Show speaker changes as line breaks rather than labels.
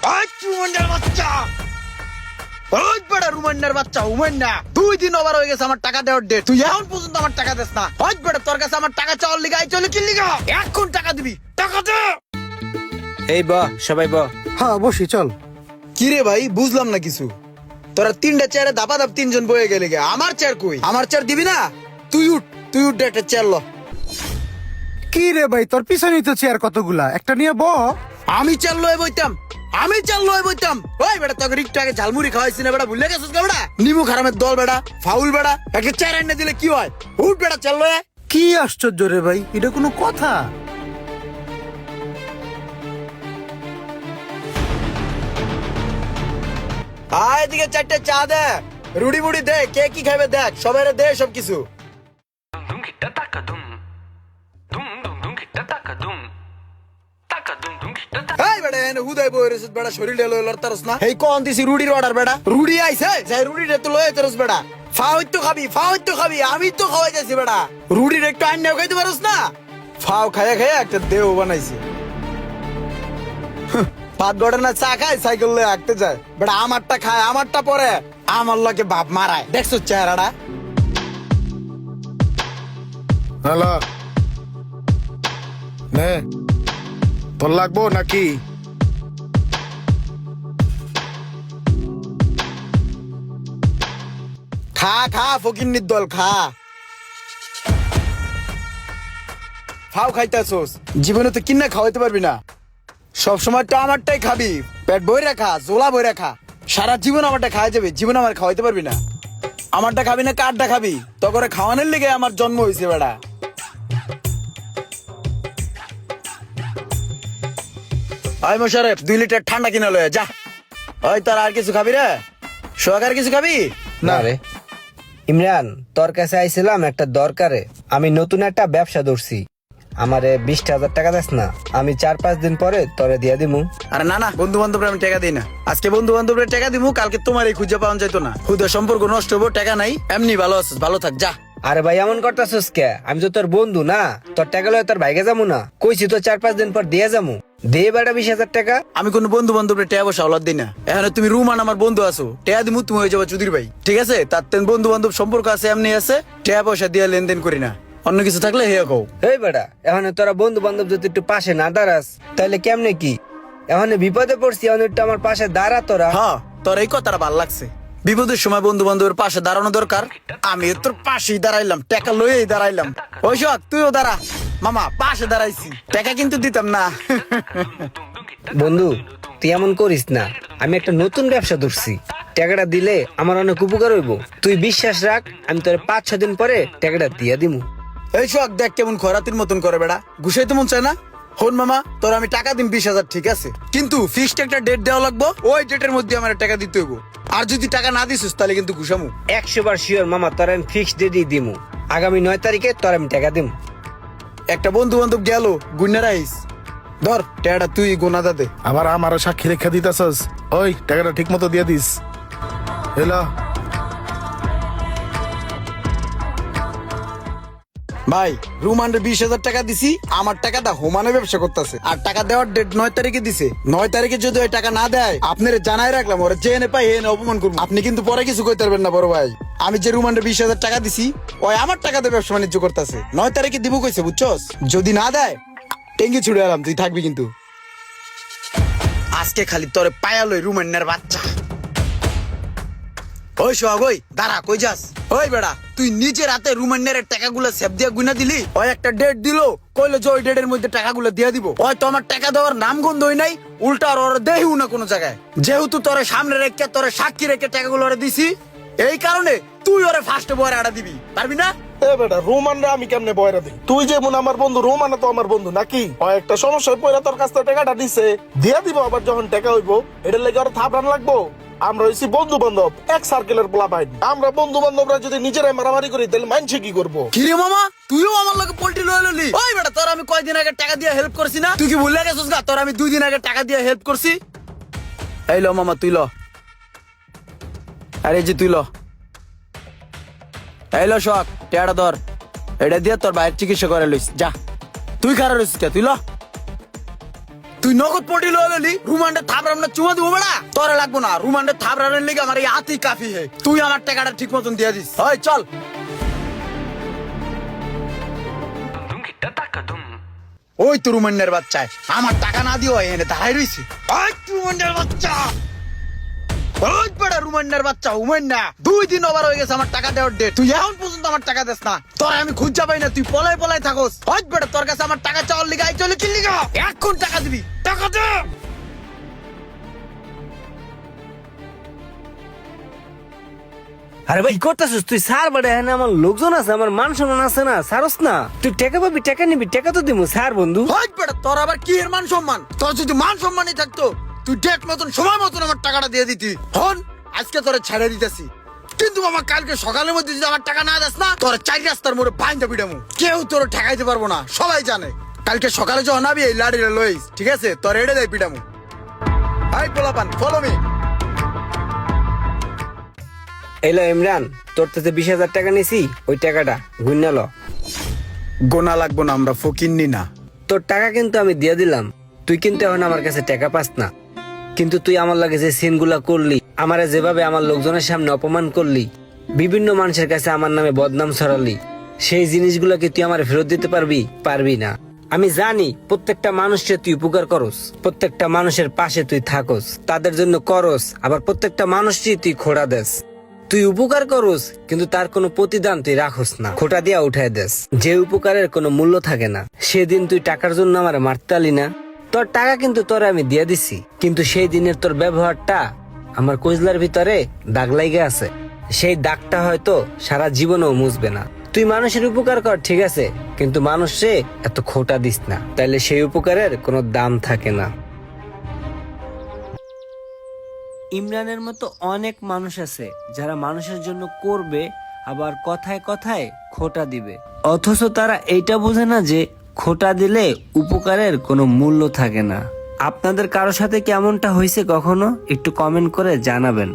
রুমান্নার বাচ্চা, ওই বেটা রুমান্নার বাচ্চা, উমান্না 2 দিন ওভার হয়ে গেছে আমার টাকা দেওয়ার ডেট, তুই এখন পর্যন্ত আমার টাকা দিস না। ওই বেটা তোর কাছে আমার টাকা চাওয়ার লিগা আই চলে কি লিগা? এখন টাকা দিবি, টাকা দে।
এই সবাই
হ্যাঁ বসি চল।
কি রে ভাই, বুঝলাম না কিছু। তোরা 3টা চেয়ারে দাপা দাপ 3 জন বয়ে গেলে গে, আমার চেয়ার কই? আমার চেয়ার দিবি না? তুই উঠ একটা চেয়ার ল।
কি রে ভাই, তোর পিছনেই তো চেয়ার কতগুলা, একটা নিয়ে ব।
আমি চেয়ার লয়ে বইতাম, আমি চেয়ার লয়ে বইতাম। ওই বেটা তোকে একটু আগে ঝালমুড়ি খাওয়াইছি না বেটা, ভুলে গেছিস গা বেটা? নিমু খারামের দল বেটা, ফাউল বেটা, একটা চেয়ার এনে দিলে কি হয়? উঠ বেটা চেয়ার লয়ে।
কি আশ্চর্য রে ভাই, এটা কোনো কথা?
আয় এদিকে 4টে চা দে, রুড়ি মুড়ি দে, কে কি খাবে দেখ, সবাইরে দে সব কিছু।
Dum kita taka dum. Dum kita taka dum. Taka dum kita taka.
এই বেটা এনে হুদাই বই রেছিস বেটা, শরীর লয়ে লড়তারস না? এই কোন দিছি রুড়ির অর্ডার বেটা, রুড়ি আইছে, যাই রুড়িটা তো লয়ে তরস বেটা। ফাও তো খাবি, আমি তো খাওয়াই যাচ্ছি বেটা। রুড়ির একটু আইনাও খাইতে পারস না? ফাও খায়া খায়া একটা দেহ বানাইছে। ভাত গড়ে না চা খায়, সাইকেল লয়ে হাঁটতে যায় বেটা। আমারটা খায়, আমারটা পরে আমার লগে বাপ মারায়, দেখছো চেহারাটা?
হ্যালো, নে তোর লাগবো নাকি?
খা খা ফকিন্নির দল, খা। ফাও খাইতেছোস, জীবনে তো কিনা খাওয়াইতে পারবি না। সব সময় তো আমারটাই খাবি, পেট বইরা খা, জোলা বইরা খা। সারা জীবন আমারটা খাওয়া যাবে, জীবন আমার খাওয়াইতে পারবি না। আমারটা খাবি না কারটা খাবি? তো করে খাওয়ানোর লেগে আমার জন্ম হয়েছে বেড়া। আয় মোশারেফ 2 লিটার ঠান্ডা কিনা লয়ে যা। ওই তোর আর কিছু খাবি রে? সোহাগ আর কিছু খাবি?
না রে ইমরান, তোর কাছে আইছিলাম একটা দরকারে। আমি নতুন একটা ব্যবসা ধরছি, আমারে 20,000 টাকা দেস না? আমি 4-5 দিন পরে তোরে দিয়া দিমু।
আরে না না, বন্ধু বান্ধবরা আমি টাকা দিই না। আজকে বন্ধু বান্ধবরা টাকা দিমু, কালকে তোমার এই খুঁজে পাওয়া যাইতো না। খুদে সম্পর্ক নষ্ট হবো, টাকা নাই। এমনি ভালো আছিস, ভালো থাক যা।
আরে ভাই এমন করতেছিস কে? আমি তো তোর বন্ধু না, তোর টাকা লয়ে তোর ভাইকে যাবো না? কইছি তো 4-5 দিন পর দিয়ে যাবো। দে বেটা 20,000 টাকা।
আমি কোন বন্ধু বান্ধবের টাকা পয়সা ওলাদ দিই না। এখানে তুমি রুমান আমার বন্ধু আছো, টাকা দিমু তুমি হয়ে যাবো চুদির ভাই, ঠিক আছে? তার বন্ধু বান্ধব সম্পর্ক আছে, এমনি আছে। টাকা পয়সা দিয়ে লেনদেন করি না, অন্য কিছু থাকলে হে কও।
এই বেটা, এখন তোরা বন্ধু বান্ধব যদি একটু পাশে না দাঁড়াস তাহলে কেমনে কি? এখন বিপদে পড়ছি, এখন একটু আমার পাশে দাঁড়া তোরা।
হ্যাঁ, তোর এই কথাটা ভাল লাগছে। বিপদের সময় বন্ধু বান্ধবের পাশে দাঁড়ানো দরকার। আমি তোর পাশেই দাঁড়াইলাম, টাকা লইয়েই দাঁড়াইলাম। ওই সব তুইও দাঁড়া মামা, পাশে দাঁড়াইছি, টাকা কিন্তু দিতাম না।
বন্ধু তুই এমন করিস না, আমি একটা নতুন ব্যবসা ধরছি। টাকাটা দিলে আমার অনেক উপকার হইব। তুই বিশ্বাস রাখ, আমি তোর 5-6 দিন পরে টাকাটা দিয়া দিমু।
এই সব দেখ কেমন খরাতির মতন করে বেড়া, ঘুষাইতে মন চায় না? হন মামা, তোর আমি টাকা দিম 20,000, ঠিক আছে? কিন্তু ফিক্সড একটা ডেট দেওয়া লাগবো, ওই ডেটের মধ্যে আমার টাকা দিতে হইব। আর যদি টাকা না দিছিস তাহলে কিন্তু ঘুষামু।
100 বার শিওর মামা, তোর আমি ফিক্সড ডেটই দিমু। আগামী 9 তারিখে তোর আমি টাকা দিমু।
একটা বন্ধু বান্ধব গেল, গুন্না রাইস ধর টাকাটা তুই গোনা দে।
আবার আমারও সাক্ষী রেখা দিতেছস? ওই টাকাটা ঠিক মতো দিয়ে দিস। হ্যালো
ভাই, রুমান্ডে 20,000 টাকা দিছি, আমার টাকাটা হোমানে ব্যবসা করতেছে। আর টাকা দেওয়ার ডেট 9 তারিখে দিছে। 9 তারিখে যদি ওই টাকা না দেয়, আপনার জানাই রাখলাম, ওরা যে এনে পাই এনে অপমান করবো। আপনি কিন্তু পরে কিছু কইতে পারবেন না বড় ভাই। আমি যে রুমান্ডে 20,000 টাকা দিছি, ওই আমার টাকাতে ব্যবসা বাণিজ্য করতেছে। 9 তারিখে দিব কইছে, বুঝছস? যদি না দেয় টেঙ্গি ছুড়ে আলাম, তুই থাকবি কিন্তু। আজকে খালি তোরে পায়ালই রুমান্ডের বাচ্চা। ওই সোহাগ, ওই দাঁড়া, কই যাস? ওই বেড়া, তুই নিজের হাতে রুমান্নের টাকাগুলো সেভ দিয়ে গুনা দিলি। ওই একটা ডেট দিল, কইলো যে ওই ডেটের মধ্যে টাকাগুলো দিয়ে দিব। ওই তো আমার টাকা দেওয়ার নাম গন্ধ হই নাই, উল্টা আর ওরা দেহিও না কোনো জায়গায়। যেহেতু তোরে সামনে রেখে, তোরে সাক্ষী রেখে টাকাগুলো ওরা দিছি, এই কারণে তুই ওরে ফার্স্টে বয়ারে আড়া দিবি, পারবি না?
এ বেটা, রোমানরা আমি কেমনে বয়রা দিই? তুই যেমন আমার বন্ধু, রোমান তো আমার বন্ধু নাকি? একটা সমস্যায় পড়ে তোর কাছ থেকে টাকাটা দিছে, দিয়া দিব। আবার যখন টাকা হইব, এটার লেগে আর থাপড়ান লাগবো? আমরা হইছি বন্ধু বান্ধব, এক সার্কেলের পোলা পাই। আমরা বন্ধু বান্ধবরা যদি নিজেরাই মারামারি করি, তাহলে মানছে কি করবো?
কিরে মামা, তুইও আমার লগে পোল্ট্রি লয়ে ললি? ওই বেটা, তোর আমি কয়দিন আগে টাকা দিয়ে হেল্প করছি না? তুই কি ভুলে গেছিস গা? তোর আমি 2 দিন আগে টাকা দিয়ে হেল্প করছি। এই লো মামা, তুই ল। আরে জি তুই ল। এই লো শখ, টাকাটা ধর। এটা দিয়ে তোর ভাইয়ের চিকিৎসা করে লইস, যা। তুই খারাপ রইছিস কে? তুই ল। তুই নগদ পটি ললি রুমান্ডে থাপড়াম না চুমা দিব বেড়া তোরে লাগবো না রুমান্ডে থাপড়ানোর লিগে আমার এই হাতি কাফি হে তুই আমার টাকাটা ঠিক মতন দিয়ে দিস হয় চল
Dum dum kita taka dum.
ওই তো রুমান্ডের বাচ্চায় আমার টাকা না দিও এনে দাঁড়াই রইছে ওই রুমান্ডের বাচ্চা ওই বড় রুমান্ডের বাচ্চা উমান্না 2 দিন ওভার হয়ে গেছে আমার টাকা দেওয়ার ডেট তুই এখন পর্যন্ত আমার টাকা দেস না তোর আমি খুঁজা পাই না তুই পলাই পলাই থাকস ওই বড় তোর কাছে আমার টাকা চাওয়ার লিগে আই চলে কি লিগা এখন টাকা দিবি টাকা দে
আরে ভাই কি করতেছিস তুই? স্যার বড় এখানে আমার লোকজন আছে, আমার মান সম্মান আছে না, সারস না। তুই টাকা পাবি, টাকা নিবি, টাকা তো দিব স্যার বন্ধু।
ওই বড় তোর আবার কি এর মান সম্মান? তোর যদি মান সম্মানই থাকতো তুই ডেট মতন সময় মতন আমার টাকাটা দিয়ে দিতি। হন আজকে তোরে ছেড়ে দিতেছি, কিন্তু আমার কালকে সকালের মধ্যে যদি আমার টাকা না দেস না তোর 4 রাস্তার মোড়ে বাইন্দা পিটামু, কেউ তোর ঠেকাইতে পারবো না, সবাই জানে। কালকে সকালে যখন আবি এই লাড়িটা লইস, ঠিক আছে? তোর এড়ে দেয় পিটামু। হাই পোলাপান, ফলো মি।
এলো ইমরান, তোর তো 20,000 টাকা নিছি, ওই টাকাটা গুইনা ল।
গোনা লাগবো না, আমরা ফকিন্নি না।
তোর টাকা কিন্তু আমি দিয়ে দিলাম, তুই কিন্তু এখন আমার কাছে টাকা পাস না। কিন্তু তুই আমার লাগে যে সিনগুলা করলি, আমারে যেভাবে আমার লোকজনের সামনে অপমান করলি, বিভিন্ন মানুষের কাছে আমার নামে বদনাম ছড়ালি, সেই জিনিসগুলো কি তুই আমার ফেরত দিতে পারবি? পারবি না। আমি জানি প্রত্যেকটা মানুষকে তুই উপকার করস, প্রত্যেকটা মানুষের পাশে তুই থাকস, তাদের জন্য করস, আবার প্রত্যেকটা মানুষই তুই খোড়া দেস। তুই উপকার করস কিন্তু তার কোনো প্রতিদান তুই রাখস না, খোটা দিয়া উঠাই দেস। যে উপকারের কোনো মূল্য থাকে না, সেদিন তুই টাকার জন্য আমার মারতে আলি না। তোর টাকা কিন্তু তোরে আমি দিয়ে দিছি, কিন্তু সেই দিনের তোর ব্যবহারটা আমার কইজলার ভিতরে দাগ লাইগে আছে। সেই দাগটা হয়তো সারা জীবনেও মুছবে না। তুই মানুষের উপকার কর, ঠিক আছে, কিন্তু মানুষে এত খোটা দিস না, তাইলে সেই উপকারের কোনো দাম থাকে না। ইমরানের মতো অনেক মানুষ আছে যারা মানুষের জন্য করবে, আবার কথায় কথায় খোটা দিবে, অথচ তারা এইটা বোঝে না যে খোটা দিলে উপকারের কোনো মূল্য থাকে না। আপনাদের কারোর সাথে কেমনটা হয়েছে কখনো একটু কমেন্ট করে জানাবেন।